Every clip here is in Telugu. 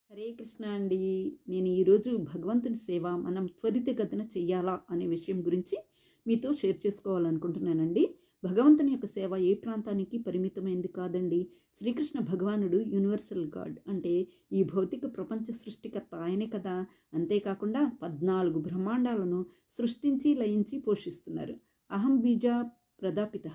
హరే కృష్ణ అండి. నేను ఈరోజు భగవంతుని సేవ మనం త్వరితగతిన చెయ్యాలా అనే విషయం గురించి మీతో షేర్ చేసుకోవాలనుకుంటున్నానండి. భగవంతుని యొక్క సేవ ఏ ప్రాంతానికి పరిమితమైంది కాదండి. శ్రీకృష్ణ భగవానుడు యూనివర్సల్ గాడ్, అంటే ఈ భౌతిక ప్రపంచ సృష్టికర్త ఆయనే కదా. అంతేకాకుండా 14 బ్రహ్మాండాలను సృష్టించి లయించి పోషిస్తున్నారు. అహం బీజ ప్రదాపిత,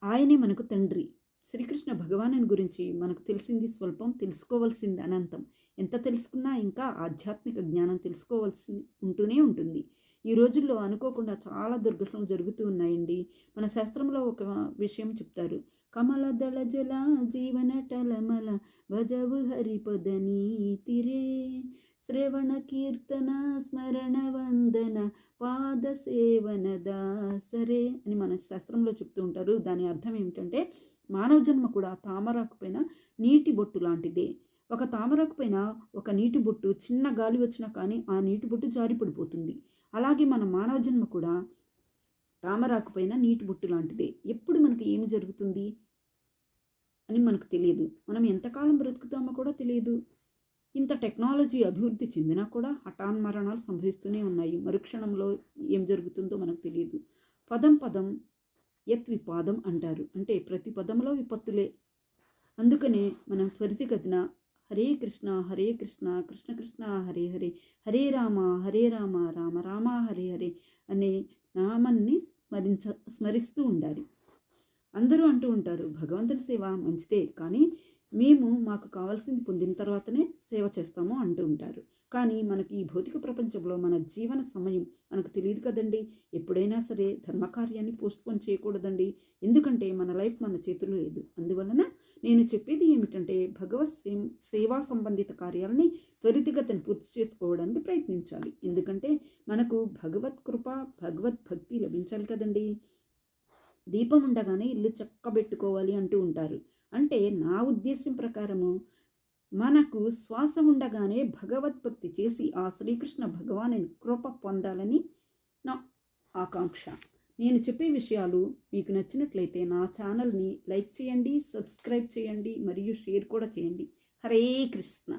ఆయనే మనకు తండ్రి. శ్రీకృష్ణ భగవానుని గురించి మనకు తెలిసింది స్వల్పం, తెలుసుకోవాల్సింది అనంతం. ఎంత తెలుసుకున్నా ఇంకా ఆధ్యాత్మిక జ్ఞానం తెలుసుకోవాల్సి ఉంటూనే ఉంటుంది. ఈ రోజుల్లో అనుకోకుండా చాలా దుర్ఘటనలు జరుగుతూ ఉన్నాయండి. మన శాస్త్రంలో ఒక విషయం చెప్తారు. కమల దళ జల జీవన టలమల భజవు హరిపదని తిరే శ్రవణ కీర్తన స్మరణ వందన పాద సేవన దాసరే అని మన శాస్త్రంలో చెప్తూ ఉంటారు. దాని అర్థం ఏమిటంటే, మానవ జన్మ కూడా తామరాకు పైన నీటి బొట్టు లాంటిదే. ఒక తామరాకు పైన ఒక నీటి బొట్టు చిన్న గాలి వచ్చినా కానీ ఆ నీటి బొట్టు జారి పడిపోతుంది. అలాగే మన మానవ జన్మ కూడా తామరాకు పైన నీటి బొట్టు లాంటిదే. ఎప్పుడు మనకు ఏమి జరుగుతుంది అని మనకు తెలియదు. మనం ఎంతకాలం బ్రతుకుతామో కూడా తెలియదు. ఇంత టెక్నాలజీ అభివృద్ధి చెందినా కూడా హఠాన్మరణాలు సంభవిస్తూనే ఉన్నాయి. మరుక్షణంలో ఏం జరుగుతుందో మనకు తెలియదు. పదం పదం యత్ విపాదం అంటారు. అంటే ప్రతి పదంలో విపత్తులే. అందుకనే మనం త్వరితగతిన హరే కృష్ణ కృష్ణ కృష్ణ హరే హరే, హరే రామ రామ రామ హరే హరే అనే నామాన్ని స్మరిస్తూ ఉండాలి. అందరూ అంటూ ఉంటారు, భగవంతుని సేవ మంచిదే, కానీ మాకు కావాల్సింది పొందిన తర్వాతనే సేవ చేస్తాము అంటూ ఉంటారు. కానీ మనకి ఈ భౌతిక ప్రపంచంలో మన జీవన సమయం మనకు తెలియదు కదండి. ఎప్పుడైనా సరే ధర్మకార్యాన్ని పోస్ట్పోన్ చేయకూడదండి. ఎందుకంటే మన లైఫ్ మన చేతుల్లో లేదు. అందువలన నేను చెప్పేది ఏమిటంటే, భగవత్ సేవా సంబంధిత కార్యాలని త్వరితగతిని పూర్తి చేసుకోవడానికి ప్రయత్నించాలి. ఎందుకంటే మనకు భగవత్ కృప, భగవద్భక్తి లభించాలి కదండి. దీపం ఉండగానే ఇల్లు చక్కబెట్టుకోవాలి అంటూ ఉంటారు. అంటే నా ఉద్దేశం ప్రకారము మనకు శ్వాస ఉండగానే భగవద్భక్తి చేసి ఆ శ్రీకృష్ణ భగవాను కృప పొందాలని నా ఆకాంక్ష. నేను చెప్పే విషయాలు మీకు నచ్చినట్లయితే నా ఛానల్ని లైక్ చేయండి, సబ్స్క్రైబ్ చేయండి మరియు షేర్ కూడా చేయండి. హరే కృష్ణ.